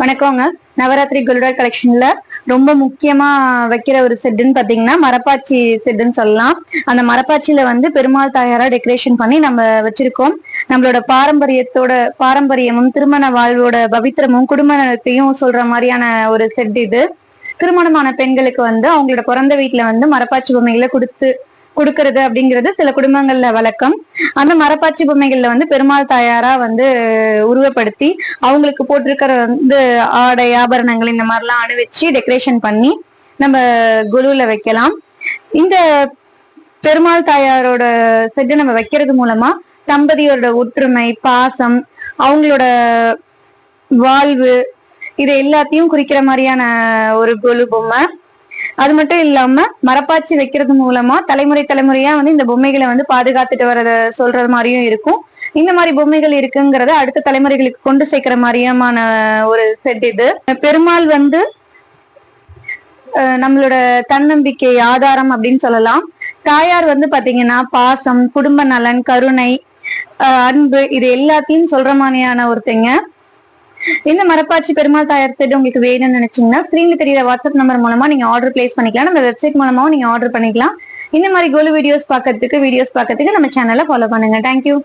வணக்கங்க. நவராத்திரி கோல்டர் கலெக்ஷன்ல ரொம்ப முக்கியமா வைக்கிற ஒரு செட்டுன்னு பாத்தீங்கன்னா மரப்பாச்சி செட்டுன்னு சொல்லலாம். அந்த மரப்பாச்சியில வந்து பெருமாள் தாயாரா டெக்கரேஷன் பண்ணி நம்ம வச்சிருக்கோம். நம்மளோட பாரம்பரியமும் திருமண வாழ்வோட பவித்திரமும் குடும்பத்தையும் சொல்ற மாதிரியான ஒரு செட் இது. திருமணமான பெண்களுக்கு வந்து அவங்களோட பிறந்த வீட்டுல வந்து மரப்பாச்சி பொம்மைகளை கொடுக்கறது அப்படிங்கிறது சில குடும்பங்கள்ல வழக்கம். அந்த மரப்பாச்சி பொம்மைகள்ல வந்து பெருமாள் தாயாரா வந்து உருவப்படுத்தி அவங்களுக்கு போட்டிருக்கிற வந்து ஆடை ஆபரணங்கள் இந்த மாதிரிலாம் அணிவிச்சு டெக்கரேஷன் பண்ணி நம்ம குலுல வைக்கலாம். இந்த பெருமாள் தாயாரோட செட்டு நம்ம வைக்கிறது மூலமா தம்பதியோட ஒற்றுமை, பாசம், அவங்களோட வாழ்வு இது எல்லாத்தையும் குறிக்கிற மாதிரியான ஒரு கொலு பொம்மை. அது மட்டும் இல்லாம மரப்பாச்சி வைக்கிறது மூலமா தலைமுறையா வந்து இந்த பொம்மைகளை வந்து பாதுகாத்துட்டு வர்றத சொல்றது மாதிரியும் இருக்கும். இந்த மாதிரி பொம்மைகள் இருக்குங்கிறத அடுத்த தலைமுறைகளுக்கு கொண்டு சேர்க்கிற மாதிரியான ஒரு செட் இது. பெருமாள் வந்து நம்மளோட தன்னம்பிக்கை ஆதாரம் அப்படின்னு சொல்லலாம். தாயார் வந்து பாத்தீங்கன்னா பாசம், குடும்ப நலன், கருணை, அன்பு இது எல்லாத்தையும் சொல்ற மாதிரியான ஒருத்தங்க. இந்த மரப்பாச்சி பெருமாள் தாயார் செட் உங்களுக்கு வேணும்னு நினைச்சீங்கன்னா ஸ்கிரீன்ல தெரியற வாட்ஸ்அப் நம்பர் மூலமா நீங்க ஆர்டர் பிளேஸ் பண்ணிக்கலாம். நம்ம வெப்சைட் மூலமாவும் நீங்க ஆர்டர் பண்ணிக்கலாம். இந்த மாதிரி கோலு வீடியோஸ் பார்க்கறதுக்கு நம்ம சேனலை ஃபாலோ பண்ணுங்க. தேங்க்யூ.